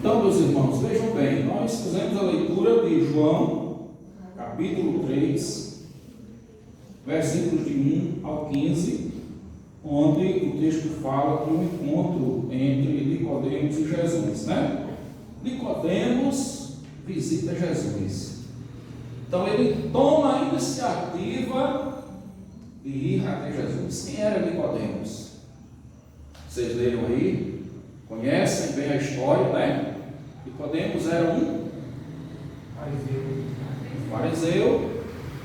Então, meus irmãos, vejam bem, nós fizemos a leitura de João, capítulo 3, versículos de 1 ao 15, onde o texto fala de um encontro entre Nicodemos e Jesus, né? Nicodemos visita Jesus. Então ele toma a iniciativa de ir até Jesus. Quem era Nicodemos? Vocês leram aí? Conhecem bem a história, né? Nicodemos era um fariseu,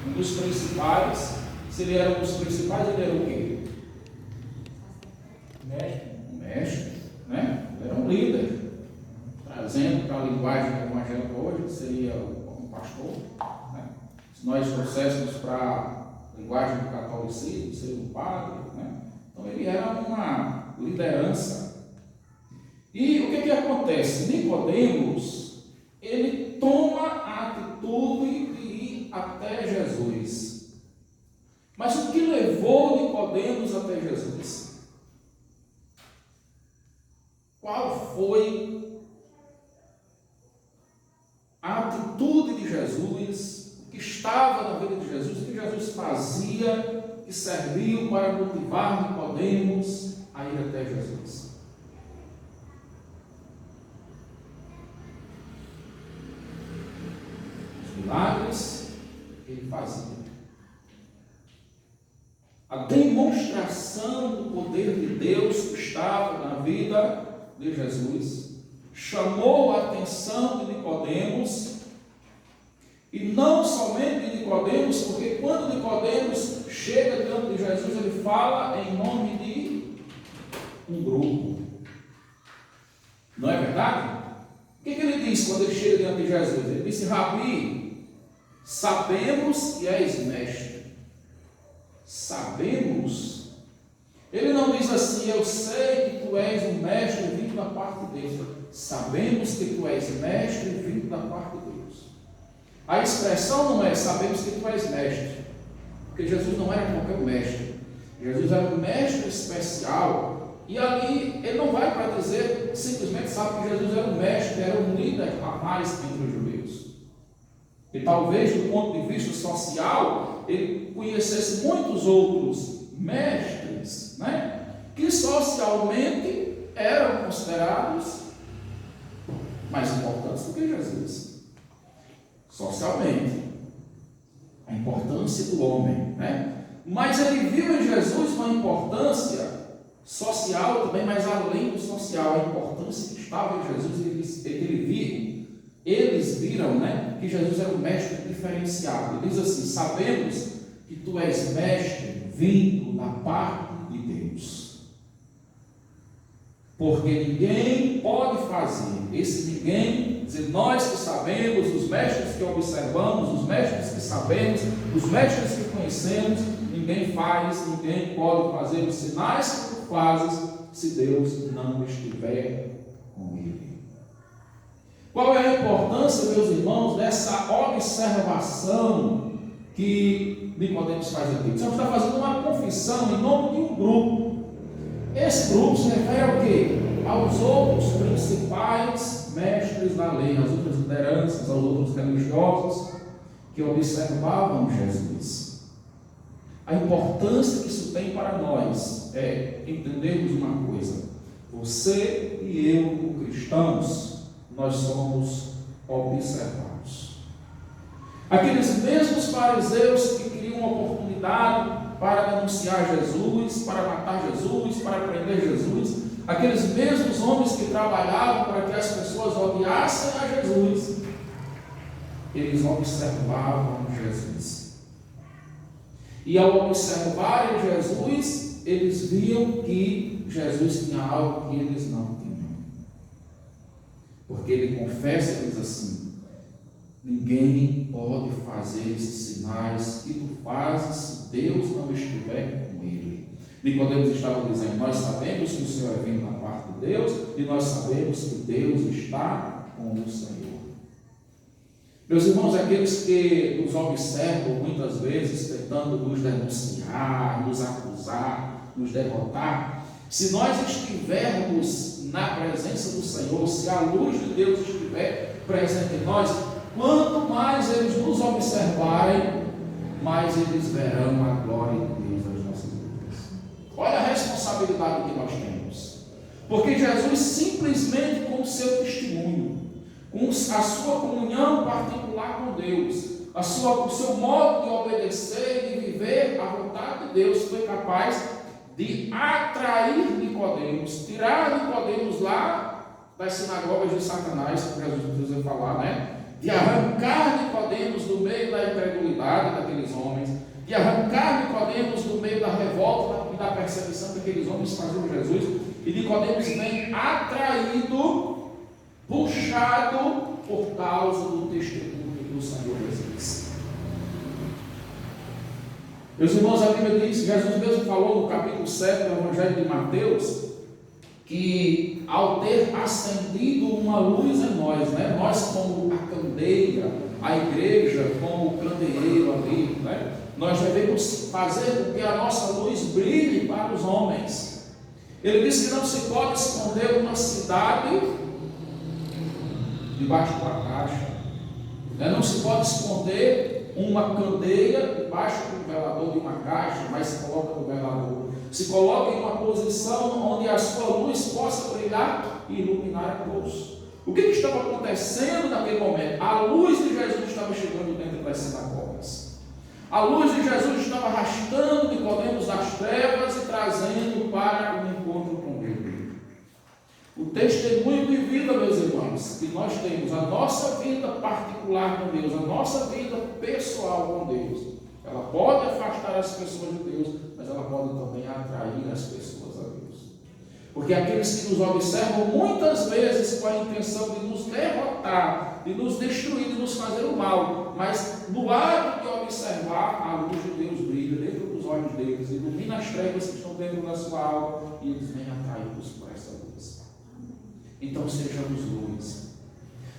um dos principais. Se ele era um dos principais, ele era o quê? Um mestre, né? Ele era um líder. Trazendo para a linguagem do evangelho hoje, seria um pastor, né? Se nós trouxéssemos para a linguagem do catolicismo, seria um padre, né? Então ele era uma liderança. E o que acontece? Nicodemos, ele toma a atitude de ir até Jesus. Mas o que levou Nicodemos até Jesus? Qual foi a atitude de Jesus, o que estava na vida de Jesus, o que Jesus fazia, que serviu para motivar Nicodemos a ir até Jesus? Os milagres que ele fazia, a demonstração do poder de Deus que estava na vida de Jesus, chamou a atenção de Nicodemos, e não somente de Nicodemos, porque quando Nicodemos chega diante de Jesus, ele fala em nome de um grupo. Não é verdade? O que ele diz quando ele chega diante de Jesus? Ele disse: Rabi, sabemos que és mestre. Sabemos. Ele não diz assim: eu sei que tu és um mestre vindo da parte de Deus. Sabemos que tu és mestre vindo da parte de Deus. A expressão não é sabemos que tu és mestre, porque Jesus não era qualquer mestre. Jesus era um mestre especial. E ali ele não vai para dizer, simplesmente sabe que Jesus era um mestre, era um líder a mais entre os judeus. E talvez do ponto de vista social, ele conhecesse muitos outros mestres, né, que socialmente eram considerados mais importantes do que Jesus. Socialmente, a importância do homem, né? Mas ele viu em Jesus uma importância social também, mas além do social, a importância que estava em Jesus, eles viram, né, que Jesus era um mestre diferenciado. Ele diz assim: sabemos que tu és mestre vindo da parte de Deus. Porque ninguém pode fazer, esse ninguém, dizer, nós que sabemos, os mestres que observamos, os mestres que sabemos, os mestres que conhecemos, ninguém faz, ninguém pode fazer os sinais que tu fazes, se Deus não estiver com ele. Qual é a importância, meus irmãos, dessa observação que Nicodemos faz aqui? Você está fazendo uma confissão em nome de um grupo. Esse grupo se refere ao quê? Aos outros principais mestres da lei, às outras lideranças, aos outros religiosos que observavam Jesus. A importância que isso tem para nós é entendermos uma coisa: você e eu, como cristãos, nós somos observados. Aqueles mesmos fariseus que queriam uma oportunidade para denunciar Jesus, para matar Jesus, para prender Jesus, aqueles mesmos homens que trabalhavam para que as pessoas odiassem a Jesus, eles observavam Jesus. E ao observarem Jesus, eles viam que Jesus tinha algo que eles não tinham. Porque ele confessa e diz assim: ninguém pode fazer esses sinais que tu fazes se Deus não estiver com ele. Nicodemos estava dizendo: nós sabemos que o Senhor é vindo da parte de Deus, e nós sabemos que Deus está com o Senhor. Meus irmãos, aqueles que nos observam muitas vezes tentando nos denunciar, nos acusar, nos derrotar, Se nós estivermos na presença do Senhor, se a luz de Deus estiver presente em nós, quanto mais eles nos observarem, mais eles verão a glória de Deus nas nossas vidas. Olha a responsabilidade que nós temos. Porque Jesus, simplesmente com o seu testemunho, com a sua comunhão particular com Deus, o seu modo de obedecer e de viver a vontade de Deus, foi capaz de atrair Nicodemos, tirar Nicodemos lá das sinagogas de Satanás, como Jesus precisa falar, né? De arrancar Nicodemos do meio da incredulidade daqueles homens, de arrancar Nicodemos do meio da revolta e da perseguição que aqueles homens faziam Jesus, e Nicodemos vem atraído, puxado por causa do testemunho do Senhor Jesus. Meus irmãos, a Bíblia diz, Jesus mesmo falou no capítulo 7 do Evangelho de Mateus, que ao ter acendido uma luz em nós, né, nós como a candeia, a igreja como o candeeiro ali, né, nós devemos fazer com que a nossa luz brilhe para os homens. Ele disse que não se pode esconder uma cidade debaixo de uma caixa, né, não se pode esconder uma candeia debaixo do velador de uma caixa, mas se coloca no velador. Se coloca em uma posição onde a sua luz possa brilhar e iluminar a todos. O que estava acontecendo naquele momento? A luz de Jesus estava chegando dentro das sinagogas. A luz de Jesus estava arrastando Nicodemos das trevas e trazendo para um encontro com Ele. O testemunho de vida, meus irmãos, que nós temos, a nossa vida particular com Deus, a nossa vida pessoal com Deus, ela pode afastar as pessoas de Deus, mas ela pode também atrair as pessoas a Deus. Porque aqueles que nos observam muitas vezes com a intenção de nos derrotar, de nos destruir, de nos fazer o mal, mas no ato de observar, a luz de Deus brilha dentro dos olhos deles, ilumina as trevas que estão dentro da sua alma e eles vêm atraídos por essa luz. Então sejamos luz.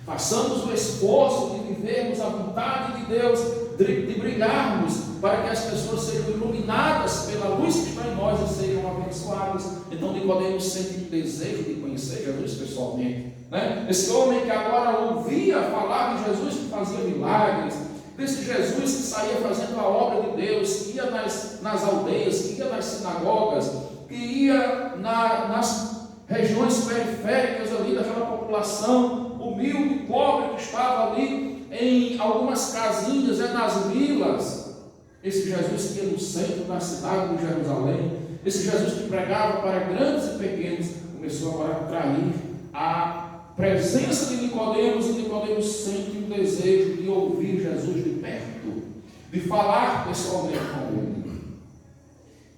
Façamos o esforço de vivermos a vontade de Deus, de brilharmos, para que as pessoas sejam iluminadas pela luz que está em nós e sejam abençoadas. Então Nicodemos sente um desejo de conhecer Jesus pessoalmente, né? Esse homem que agora ouvia falar de Jesus que fazia milagres, desse Jesus que saía fazendo a obra de Deus, que ia nas aldeias, que ia nas sinagogas, que ia nas regiões periféricas ali daquela população humilde, pobre, que estava ali em algumas casinhas, nas vilas. Esse Jesus que ia no centro da cidade de Jerusalém, esse Jesus que pregava para grandes e pequenos, começou agora a atrair a presença de Nicodemos, e Nicodemos sente um desejo de ouvir Jesus de perto, de falar pessoalmente com ele.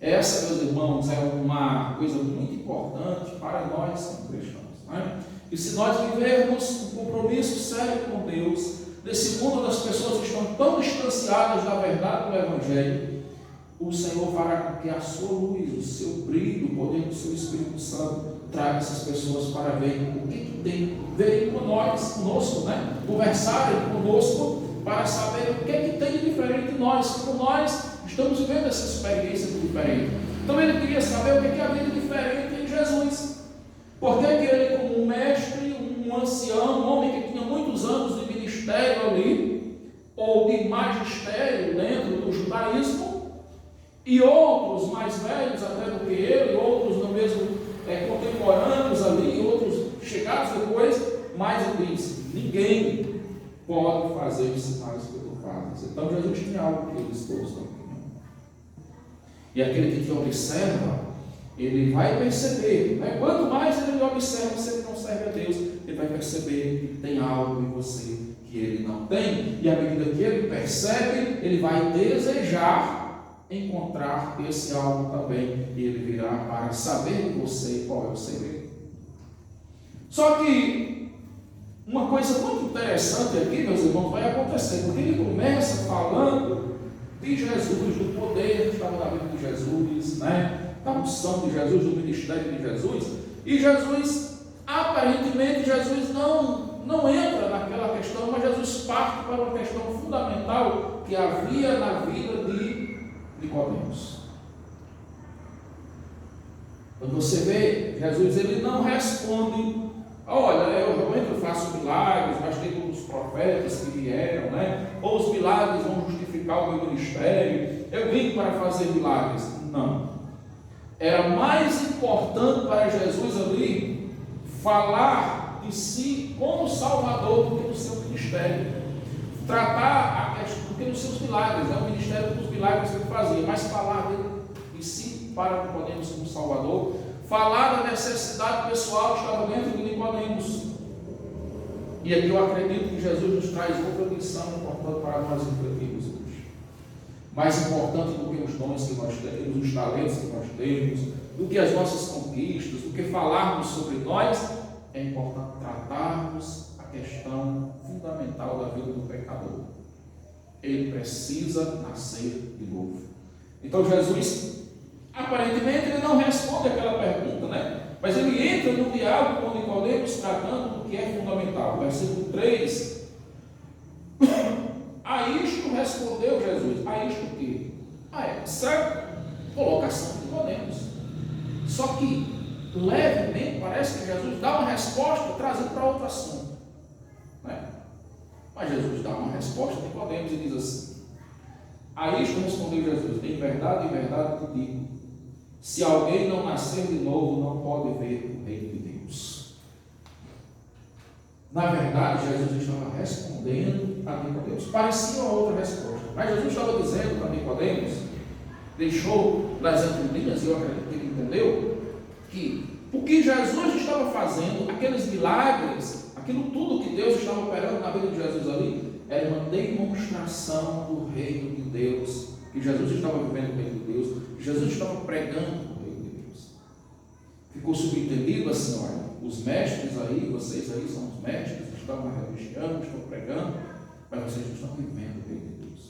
Essa, meus irmãos, é uma coisa muito importante para nós como cristãos, né? E se nós vivermos um compromisso sério com Deus, nesse mundo das pessoas que estão tão distanciadas da verdade do Evangelho, o Senhor fará com que a sua luz, o seu brilho, o poder do seu Espírito Santo traga essas pessoas para ver o que tem, verem conosco, né? Conversarem conosco para saber o que tem de diferente em nós, como nós estamos vivendo essa experiência diferente. Então ele queria saber o que havia de diferente em Jesus. Por que ele, como um mestre, um ancião, um homem que tinha muitos anos de ministério ali, ou de magistério dentro do judaísmo, e outros mais velhos até do que ele, outros no mesmo contemporâneos ali, outros chegados depois, mas ele disse: ninguém pode fazer os sinais que tu fazes. Então Jesus tinha algo que eles todos não tinham. E aquele que te observa, ele vai perceber, né? Quanto mais ele observa, se ele não serve a Deus, ele vai perceber que tem algo em você que ele não tem, e à medida que ele percebe, ele vai desejar encontrar esse algo também, e ele virá para saber de você qual é o segredo. Só que uma coisa muito interessante aqui, meus irmãos, vai acontecer, porque ele começa falando de Jesus, do poder que estava na vida de Jesus, né? Da unção de Jesus, do ministério de Jesus, e Jesus, aparentemente, Jesus não entra naquela questão, mas Jesus parte para uma questão fundamental que havia na vida de Nicodemos. Quando você vê, Jesus ele não responde, olha, eu realmente faço milagres, mas tem todos os profetas que vieram, né? Ou os milagres vão justificar o meu ministério, eu vim para fazer milagres. Não. Era mais importante para Jesus ali falar de si como Salvador do que do seu ministério. Tratar a questão do que dos seus milagres, o ministério dos milagres que ele fazia, mas falar de si para Nicodemos como Salvador, falar da necessidade pessoal que estava dentro de Nicodemos. E aqui eu acredito que Jesus nos traz outra lição importante para nós refletirmos hoje. Mais importante do que os dons que nós temos, os talentos que nós temos, do que as nossas conquistas, do que falarmos sobre nós, é importante tratarmos a questão fundamental da vida do pecador. Ele precisa nascer de novo. Então Jesus, aparentemente, ele não responde aquela pergunta, né? Mas ele entra no diálogo com Nicodemos tratando do que é fundamental. Versículo 3. A isto respondeu Jesus. A isto o quê? Certo? Colocação de Nicodemos. Só que, levemente, parece que Jesus dá uma resposta trazendo para outro assunto. Né? Mas Jesus dá uma resposta a Nicodemos e diz assim: a isto respondeu Jesus: em verdade te digo, se alguém não nascer de novo, não pode ver o reino de Deus. Na verdade, Jesus estava respondendo a Nicodemos. Parecia uma outra resposta, mas Jesus estava dizendo para Nicodemos, deixou nas entrelinhas, e eu acredito que ele entendeu, que o que Jesus estava fazendo, aqueles milagres, aquilo tudo que Deus estava operando na vida de Jesus ali, era uma demonstração do reino de Deus, que Jesus estava vivendo o reino de Deus, Jesus estava pregando o reino de Deus. Ficou subentendido assim: olha, os mestres aí, vocês aí são os mestres, estão na religião, estão pregando, mas vocês não estão vivendo o reino de Deus.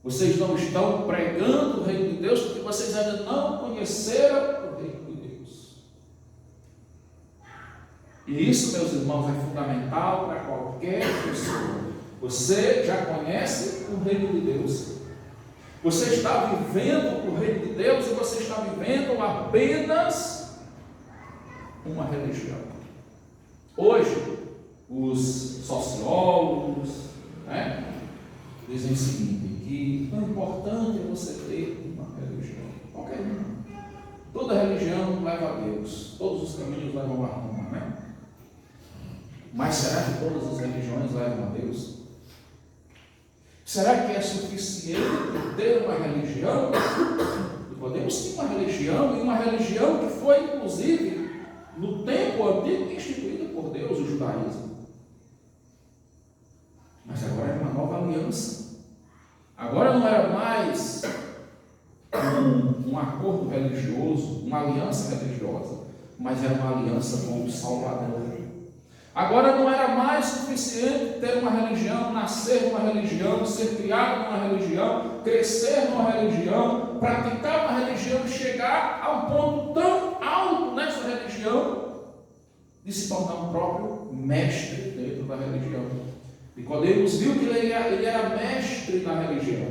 Vocês não estão pregando o reino de Deus porque vocês ainda não conheceram o reino de Deus. E isso, meus irmãos, é fundamental para qualquer pessoa. Você já conhece o reino de Deus. Você está vivendo o reino de Deus e você está vivendo apenas uma religião. Hoje, os sociólogos, né, dizem o seguinte, que o importante é você ter uma religião. Qualquer uma. Toda religião leva a Deus. Todos os caminhos levam a Roma, né? Mas será que todas as religiões levam a Deus? Será que é suficiente ter uma religião? Podemos ter uma religião, e uma religião que foi, inclusive, no tempo antigo, instituída por Deus, o judaísmo. Mas agora é uma nova aliança. Agora não era mais um acordo religioso, uma aliança religiosa, mas era uma aliança com o Salvador. Agora não era mais suficiente ter uma religião, nascer numa religião, ser criado numa religião, crescer numa religião, praticar uma religião e chegar a um ponto tão alto nessa religião de se tornar um próprio mestre dentro da religião. Nicodemos viu que ele era mestre da religião.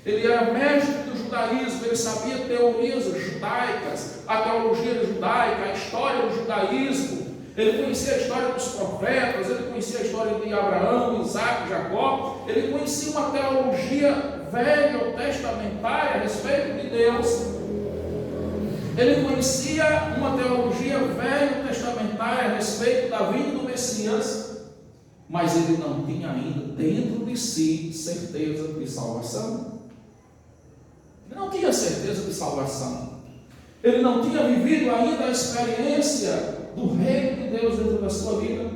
Ele era mestre do judaísmo, ele sabia teorias judaicas, a teologia judaica, a história do judaísmo. Ele conhecia a história dos profetas, ele conhecia a história de Abraão, Isaac, Jacó. Ele conhecia uma teologia velha ou testamentária a respeito de Deus. Ele conhecia uma teologia velha ou testamentária a respeito da vinda do Messias, mas ele não tinha ainda dentro de si certeza de salvação. Ele não tinha certeza de salvação. Ele não tinha vivido ainda a experiência do reino de Deus dentro da sua vida.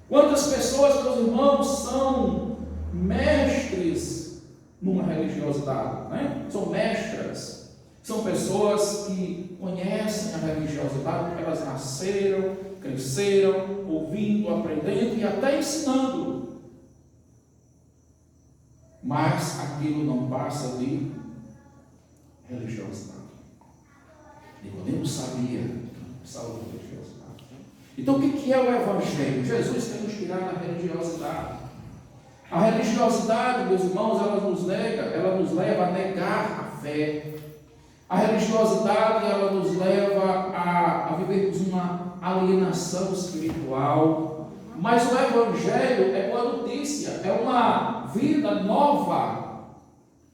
Quantas pessoas, meus irmãos, são mestres numa religiosidade, né? São mestras, são pessoas que conhecem a religiosidade porque elas nasceram, cresceram, ouvindo, aprendendo e até ensinando. Mas aquilo não passa de religiosidade. Nicodemos sabia saúde religiosidade. Então o que é o Evangelho? Jesus quer nos tirar da religiosidade. A religiosidade, meus irmãos, ela nos leva a negar a fé. A religiosidade, ela nos leva a vivermos uma alienação espiritual, mas o Evangelho é boa notícia, é uma vida nova,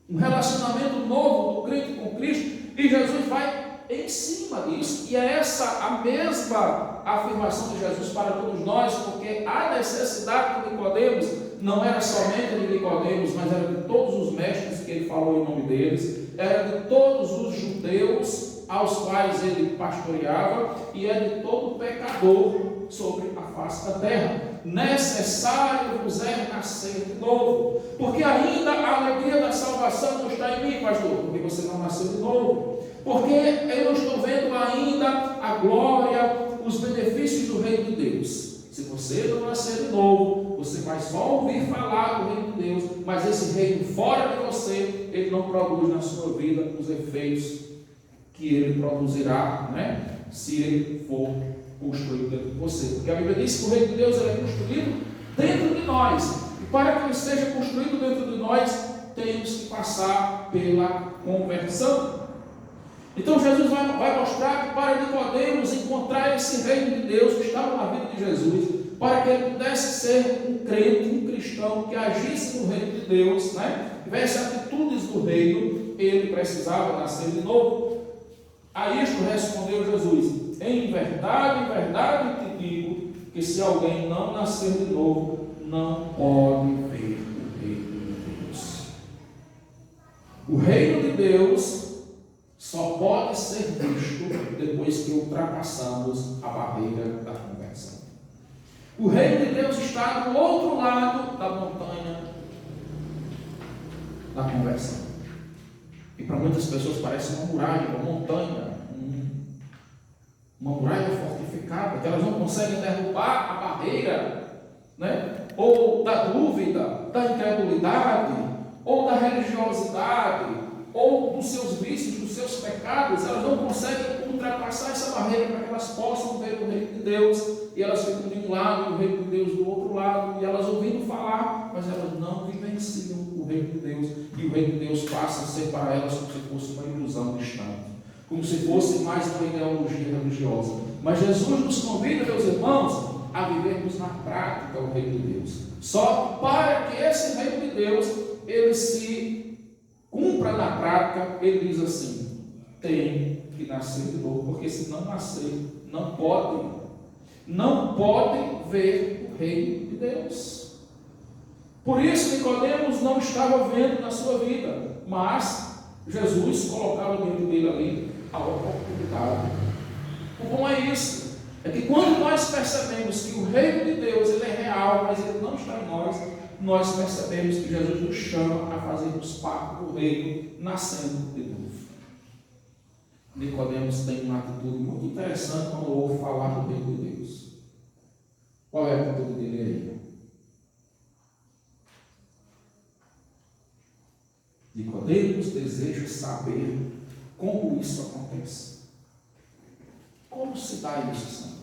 um relacionamento novo do crente com Cristo, e Jesus vai em cima disso, e é essa a mesma afirmação de Jesus para todos nós, porque a necessidade de Nicodemos não era somente de Nicodemos, mas era de todos os mestres que ele falou em nome deles, era de todos os judeus aos quais ele pastoreava, e é de todo pecador sobre a face da terra. Necessário vos é nascer de novo, porque ainda a alegria da salvação não está em mim, pastor, porque você não nasceu de novo, porque eu não estou vendo ainda a glória, os benefícios do reino de Deus. Se você não nascer de novo, você vai só ouvir falar do reino de Deus, mas esse reino fora de você, ele não produz na sua vida os efeitos que ele produzirá, né? Se ele for construído dentro de você. Porque a Bíblia diz que o reino de Deus ele é construído dentro de nós. E para que ele seja construído dentro de nós, temos que passar pela conversão. Então Jesus vai mostrar que para Nicodemos encontrar esse reino de Deus que estava na vida de Jesus, para que ele pudesse ser um crente, um cristão que agisse no reino de Deus, né? Tivesse atitudes do reino, ele precisava nascer de novo. A isto respondeu Jesus: em verdade te digo, que se alguém não nascer de novo, não pode ver o reino de Deus. O reino de Deus só pode ser visto depois que ultrapassamos a barreira da conversão. O reino de Deus está do outro lado da montanha da conversão. E para muitas pessoas parece uma muralha, uma montanha, uma muralha fortificada, que elas não conseguem derrubar a barreira, né? Ou da dúvida, da incredulidade, ou da religiosidade, ou dos seus vícios, dos seus pecados. Elas não conseguem ultrapassar essa barreira para que elas possam ver o reino de Deus, e elas ficam de um lado e o reino de Deus do outro lado, e elas ouvindo falar, mas elas não vivenciam o reino de Deus, e o reino de Deus passa a ser para elas como se fosse uma ilusão distante, como se fosse mais uma ideologia religiosa. Mas Jesus nos convida, meus irmãos, a vivermos na prática o reino de Deus. Só que para que esse reino de Deus ele se cumpra na prática, ele diz assim: tem que nascer de novo, porque se não nascer, não pode ver o reino de Deus. Por isso Nicodemos não estava vendo na sua vida, mas Jesus colocava diante dele ali a oportunidade. O bom é isso, é que quando nós percebemos que o reino de Deus ele é real, mas ele não está em nós percebemos que Jesus nos chama a fazermos parte do reino, nascendo de novo. Nicodemos tem uma atitude muito interessante quando ouve falar do reino de Deus. Qual é a atitude dele aí? Nicodemos deseja saber como isso acontece. Como se dá isso, Senhor?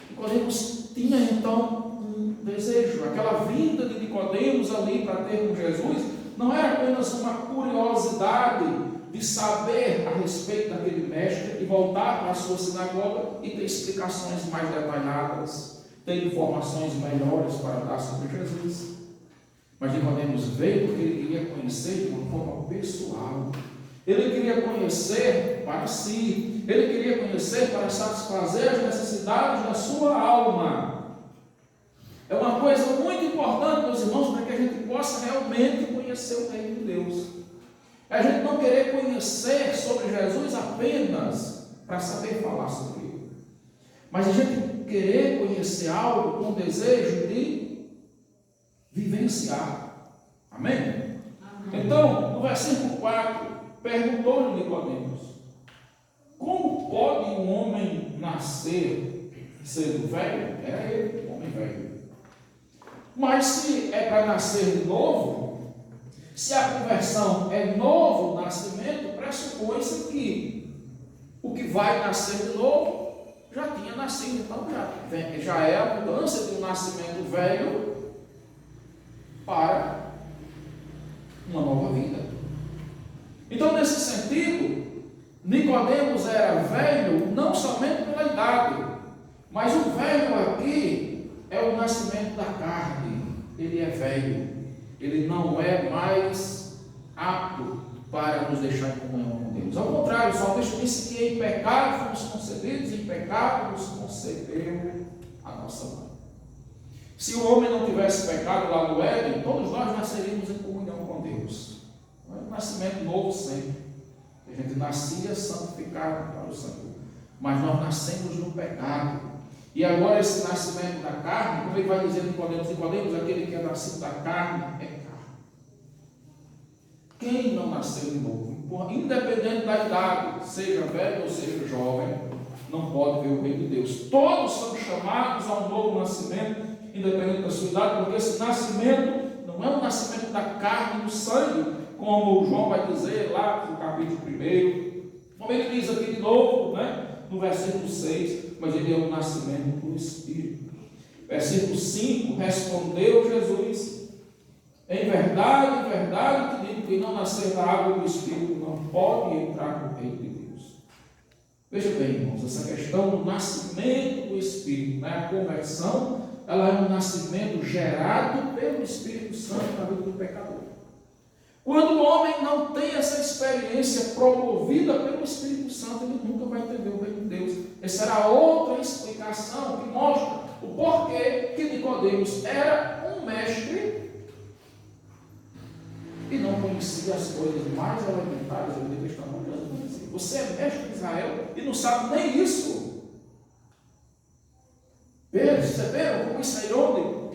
Nicodemos tinha então um desejo. Aquela vinda de Nicodemos ali para ter com Jesus não era apenas uma curiosidade de saber a respeito daquele mestre e voltar para a sua sinagoga e ter explicações mais detalhadas, ter informações melhores para dar sobre Jesus. Mas Nicodemos veio porque ele queria conhecer de uma forma pessoal. Ele queria conhecer para si, ele queria conhecer para satisfazer as necessidades da sua alma. É uma coisa muito importante, meus irmãos, para que a gente possa realmente conhecer o reino de Deus. É a gente não querer conhecer sobre Jesus apenas para saber falar sobre ele, mas a gente querer conhecer algo com desejo de vivenciar. Amém? Amém. Então, no versículo 4, perguntou-lhe Nicodemos: como pode um homem nascer sendo velho? Era ele, um homem velho. Mas se é para nascer de novo, se a conversão é novo nascimento, pressupõe-se que o que vai nascer de novo já tinha nascido. Então já é a mudança de um nascimento velho para uma nova vida. Então, nesse sentido, Nicodemos era velho não somente pela idade, mas o velho aqui é o nascimento da carne. Ele é velho, ele não é mais apto para nos deixar em comunhão com Deus. Ao contrário, o salmista disse que em pecado fomos concebidos, em pecado nos concebeu a nossa mãe. Se o homem não tivesse pecado lá no Éden, todos nós nasceríamos em comunhão com Deus. É um nascimento novo sempre. A gente nascia santificado para o Senhor, mas nós nascemos no pecado. E agora esse nascimento da carne, como ele vai dizer Nicodemos, aquele que é nascido da carne é carne. Quem não nasceu de novo, independente da idade, seja velho ou seja jovem, não pode ver o reino de Deus. Todos são chamados a um novo nascimento, independente da sua idade, porque esse nascimento não é um nascimento da carne e do sangue, como João vai dizer lá no capítulo 1, como ele diz aqui de novo, no versículo 6, mas ele é um nascimento do Espírito. Versículo 5, respondeu Jesus: em verdade, te digo, que não nascer da água e do Espírito não pode entrar no reino de Deus. Veja bem, irmãos, essa questão do nascimento do Espírito, a conversão, ela é um nascimento gerado pelo Espírito Santo na vida do pecador. Quando o homem não tem essa experiência promovida pelo Espírito Santo, ele nunca vai entender o reino de Deus. Essa era outra explicação que mostra o porquê que Nicodemos era um mestre e não conhecia as coisas mais elementares do Antigo Testamento. Você é mestre de Israel e não sabe nem isso. Perceberam como isso é irônico?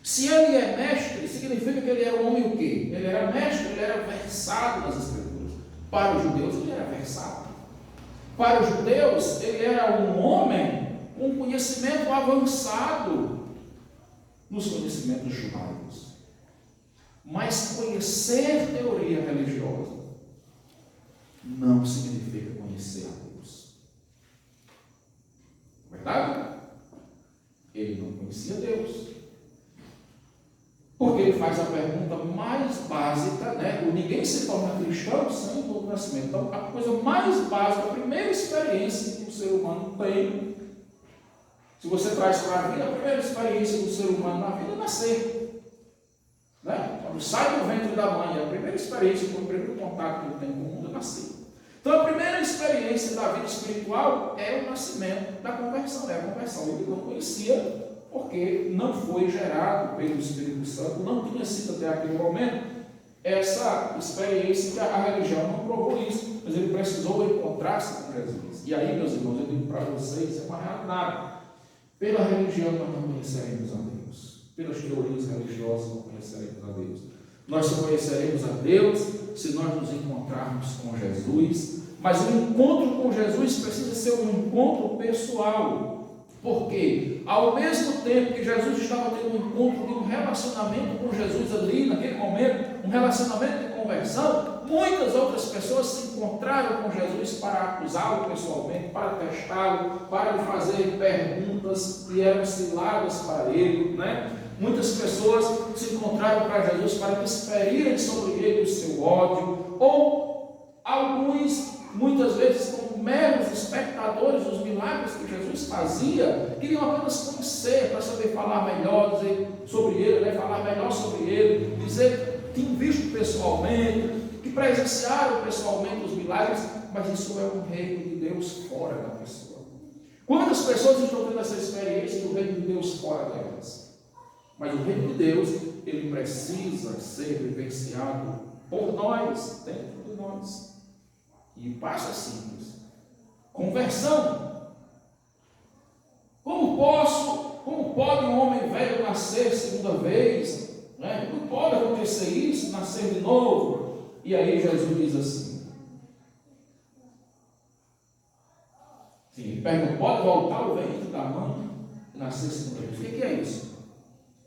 Se ele é mestre, significa que ele era um homem o quê? Ele era mestre, ele era versado nas Escrituras. Para os judeus, ele era versado. Para os judeus, ele era um homem com conhecimento avançado nos conhecimentos judaicos. Mas conhecer teoria religiosa não significa conhecer a Deus. Verdade? Ele não conhecia Deus. Porque ele faz a pergunta mais básica, ninguém se torna cristão sem o novo nascimento. Então, a coisa mais básica, a primeira experiência que o ser humano tem, se você traz para a vida, a primeira experiência do ser humano na vida é nascer. Quando sai do ventre da mãe, a primeira experiência, o primeiro contato que ele tem com o mundo é nascer. Então, a primeira experiência da vida espiritual é o nascimento da conversão. É a conversão. Ele não conhecia, porque não foi gerado pelo Espírito Santo, não tinha sido até aquele momento essa experiência, que a religião não provou isso, mas ele precisou encontrar-se com Jesus. E aí, meus irmãos, eu digo para vocês, é uma realidade. Pela religião nós não conheceremos a Deus, pelas teorias religiosas não conheceremos a Deus. Nós só conheceremos a Deus se nós nos encontrarmos com Jesus, mas o encontro com Jesus precisa ser um encontro pessoal. Porque, ao mesmo tempo que Jesus estava tendo um encontro de um relacionamento com Jesus ali, naquele momento, um relacionamento de conversão, muitas outras pessoas se encontraram com Jesus para acusá-lo pessoalmente, para testá-lo, para lhe fazer perguntas que eram ciladas para ele, Muitas pessoas se encontraram para Jesus para que experirem sobre ele o seu ódio, ou alguns, muitas vezes, como meros espectadores dos milagres que Jesus fazia, queriam apenas conhecer, para saber falar melhor, dizer sobre ele, falar melhor sobre ele, dizer que tinham visto pessoalmente, que presenciaram pessoalmente os milagres, mas isso é um reino de Deus fora da pessoa. Quantas pessoas estão tendo essa experiência do reino de Deus fora delas? Mas o reino de Deus, ele precisa ser vivenciado por nós, dentro de nós. E o passo é simples. Conversão. Como pode um homem velho nascer segunda vez? Como pode acontecer isso, nascer de novo? E aí Jesus diz assim. Ele pergunta, pode voltar o ventre da mãe e nascer segunda vez? O que é isso?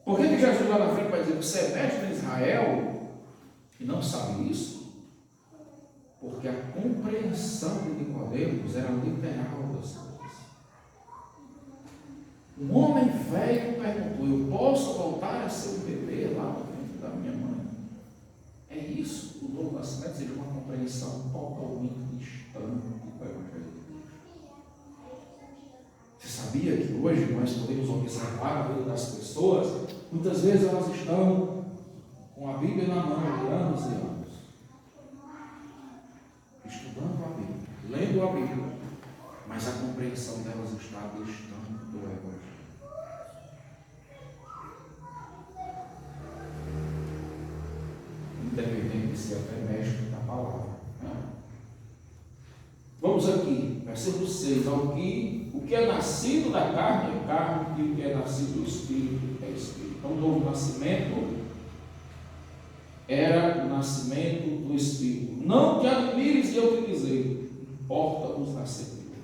Por que Jesus lá na frente vai dizer que você é mestre em Israel e não sabe isso? Porque a compreensão de Nicodemos era literal das coisas. Um homem velho perguntou, eu posso voltar a ser um bebê lá no ventre da minha mãe? É isso o novo nascimento, seja uma compreensão compreensão totalmente distante do Evangelho. Você sabia que hoje nós podemos observar a vida das pessoas? Muitas vezes elas estão com a Bíblia na mão de anos e anos, estudando a Bíblia, lendo a Bíblia, mas a compreensão delas está distante do Evangelho. Independente de ser até mestre da palavra. Né? Vamos aqui, versículo 6. O que é nascido da carne é carne, e o que é nascido do Espírito é Espírito. Então, o novo nascimento era o nascimento do Espírito. Não te admires de eu te dizer, importa-nos nascer de novo.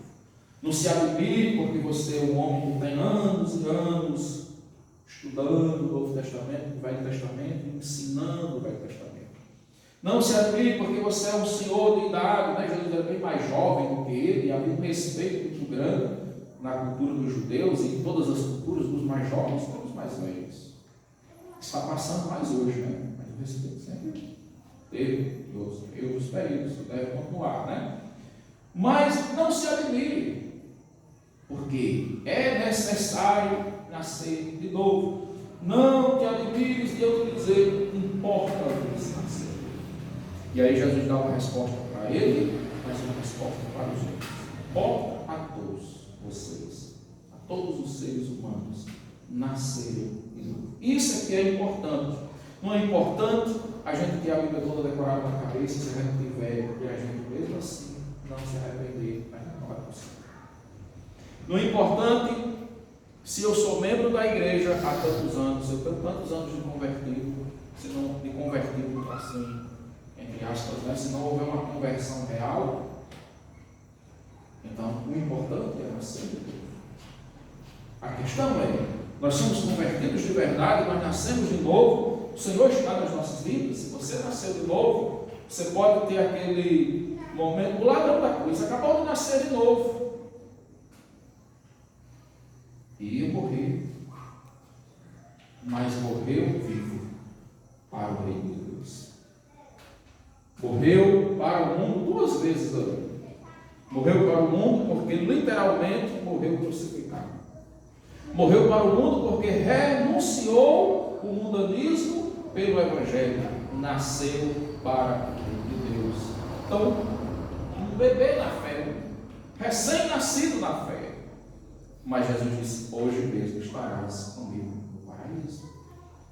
Não se admire porque você é um homem que tem anos e anos estudando o Novo Testamento, o Velho Testamento, ensinando o Velho Testamento. Não se admire porque você é um senhor de idade, né? Jesus era bem mais jovem do que ele, e havia um respeito muito grande na cultura dos judeus e em todas as culturas dos mais jovens para os mais velhos. Está passando mais hoje, né? Mas o respeito sempre teve em outros períodos, que deve continuar, né? Mas não se admire, porque é necessário nascer de novo. Não te admires de eu te dizer, importa-nos nascer. E aí Jesus dá uma resposta para ele, mas uma resposta para os outros. Importa a todos vocês, a todos os seres humanos, nascerem de novo. Isso é que é importante. Não é importante a gente ter a Bíblia toda decorada na cabeça, se a gente tiver, e a gente mesmo assim não se arrepender, mas não é possível. Não é importante se eu sou membro da igreja há tantos anos, eu tenho tantos anos de convertido, se não de convertido assim, entre aspas, né? Se não houver uma conversão real, então o importante é nascer de novo. A questão é, nós somos convertidos de verdade, nós nascemos de novo, o Senhor está nas nossas vidas. Se você nasceu de novo, você pode ter aquele momento, o ladrão da cruz, acabou de nascer de novo. Ia morrer, mas morreu vivo para o reino de Deus. Morreu para o mundo duas vezes ali. Morreu para o mundo porque literalmente morreu crucificado. Morreu para o mundo porque renunciou o mundanismo pelo Evangelho. Nasceu para o reino de Deus. Então, um bebê na fé, recém-nascido na fé. Mas Jesus disse, hoje mesmo estarás comigo no paraíso.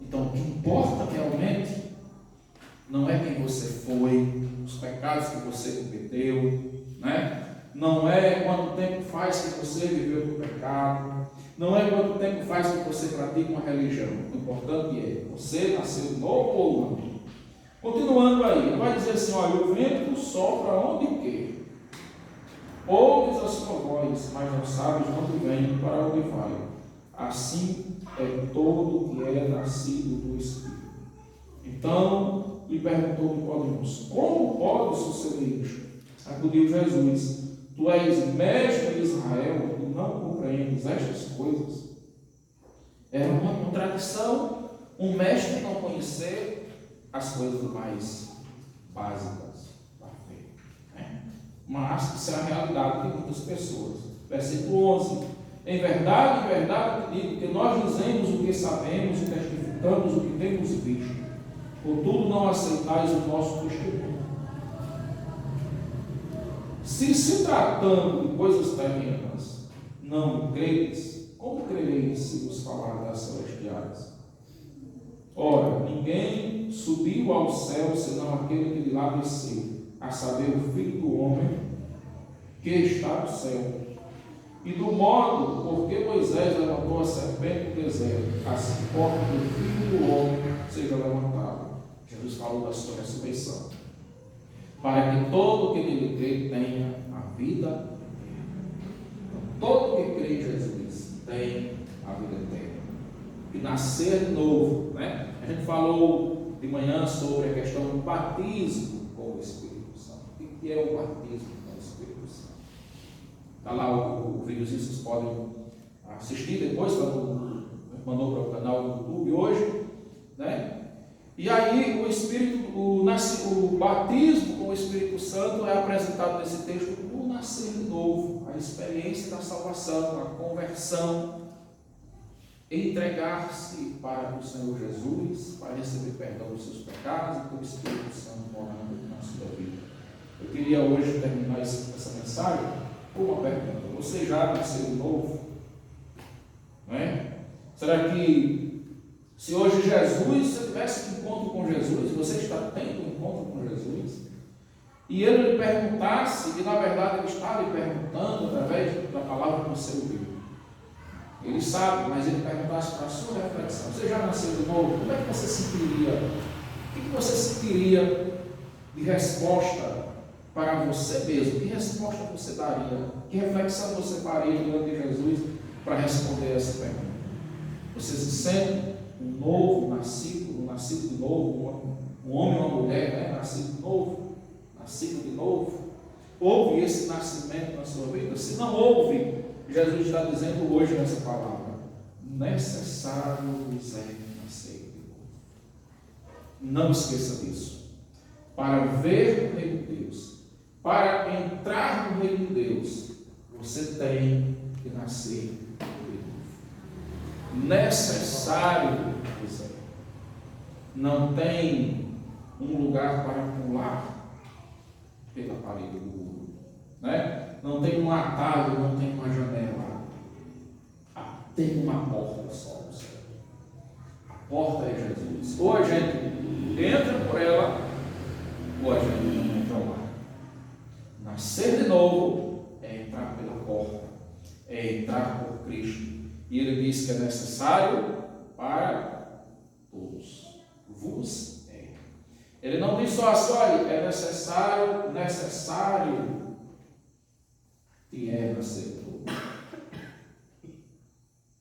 Então, o que importa realmente não é quem você foi, os pecados que você cometeu, né? Não é quanto tempo faz que você viveu no pecado, não é quanto tempo faz que você pratica uma religião. O importante é, você nasceu de novo ou não? Continuando aí, ele vai dizer assim, olha, o vento sopra onde quer. Ouves a sua voz, mas não sabes onde vem, para onde vai. Assim é todo que é nascido do Espírito. Então, lhe perguntou Nicodemos, como pode suceder isto? Acudiu Jesus, tu és mestre de Israel e não compreendes estas coisas? Era uma contradição, um mestre não conhecer as coisas mais básicas da fé. Mas isso é a realidade de muitas pessoas. Versículo 11. Em verdade te digo que nós dizemos o que sabemos e testificamos o que temos visto. Contudo, não aceitais o nosso testemunho. Se tratando de coisas terrenas, não credes, como crereis se vos falar das celestiais? Ora, ninguém subiu ao céu senão aquele que de lá desceu, a saber, o Filho do Homem que está no céu. E do modo porque Moisés levantou a serpente no deserto, assim importa que o Filho do Homem seja levantado. Jesus falou da sua ressurreição, para que todo que nele crê tenha a vida eterna. Então, todo que crê em Jesus tem a vida eterna. E nascer de novo, né? A gente falou de manhã sobre a questão do batismo com o Espírito Santo. O que é o batismo com o Espírito Santo? Está lá o videozinho, vocês podem assistir depois, quando mandou para o canal do YouTube hoje, né? E aí o batismo com o Espírito Santo é apresentado nesse texto como o nascer de novo, a experiência da salvação, a conversão, entregar-se para o Senhor Jesus, para receber perdão dos seus pecados e ter o Espírito Santo morando na sua vida. Eu queria hoje terminar essa mensagem com uma pergunta: você já nasceu de novo? Não é? Será que se hoje você tivesse um encontro com Jesus, você está tendo um encontro com Jesus, e ele lhe perguntasse, e na verdade ele está lhe perguntando através da palavra que você ouviu, ele sabe, mas ele perguntasse para a sua reflexão: você já nasceu de novo? Como é que você sentiria? O que você sentiria de resposta para você mesmo? Que resposta você daria? Que reflexão você faria diante de Jesus para responder essa pergunta? Você se sente um novo, nascido de novo, um homem ou uma mulher, né? Nascido de novo? Houve esse nascimento na sua vida? Se não houve, Jesus está dizendo hoje nessa palavra: necessário vos é nascer de novo. Não esqueça disso. Para ver o reino de Deus, para entrar no reino de Deus, você tem que nascer de novo. Necessário vos é. Não tem um lugar para pular pela parede do muro, né? Não tem um atalho, não tem uma janela. Tem uma porta só no céu. A porta é Jesus. Ou a gente entra por ela, ou a gente não entra lá. Nascer de novo é entrar pela porta, é entrar por Cristo. E ele diz que é necessário para todos. Vos é. Ele não diz só assim: olha, é necessário que é nascer de novo.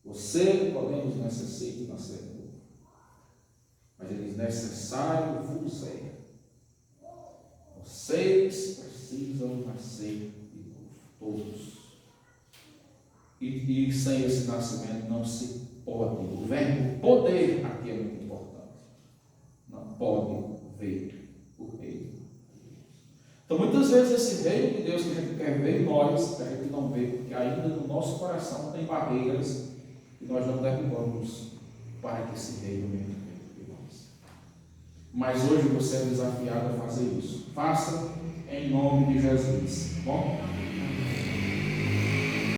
Você, podemos necessitar nascer de novo. Mas ele diz: necessário vos é. Vocês precisam nascer de novo. Todos. E sem esse nascimento não se pode. O verbo poder aqui é muito importante. Não pode ver o reino. Então, muitas vezes, esse reino de Deus que a gente quer ver em nós, a gente não vê, porque ainda no nosso coração tem barreiras que nós não derrubamos para que esse reino venha dentro de nós. Mas hoje você é desafiado a fazer isso. Faça em nome de Jesus. Bom?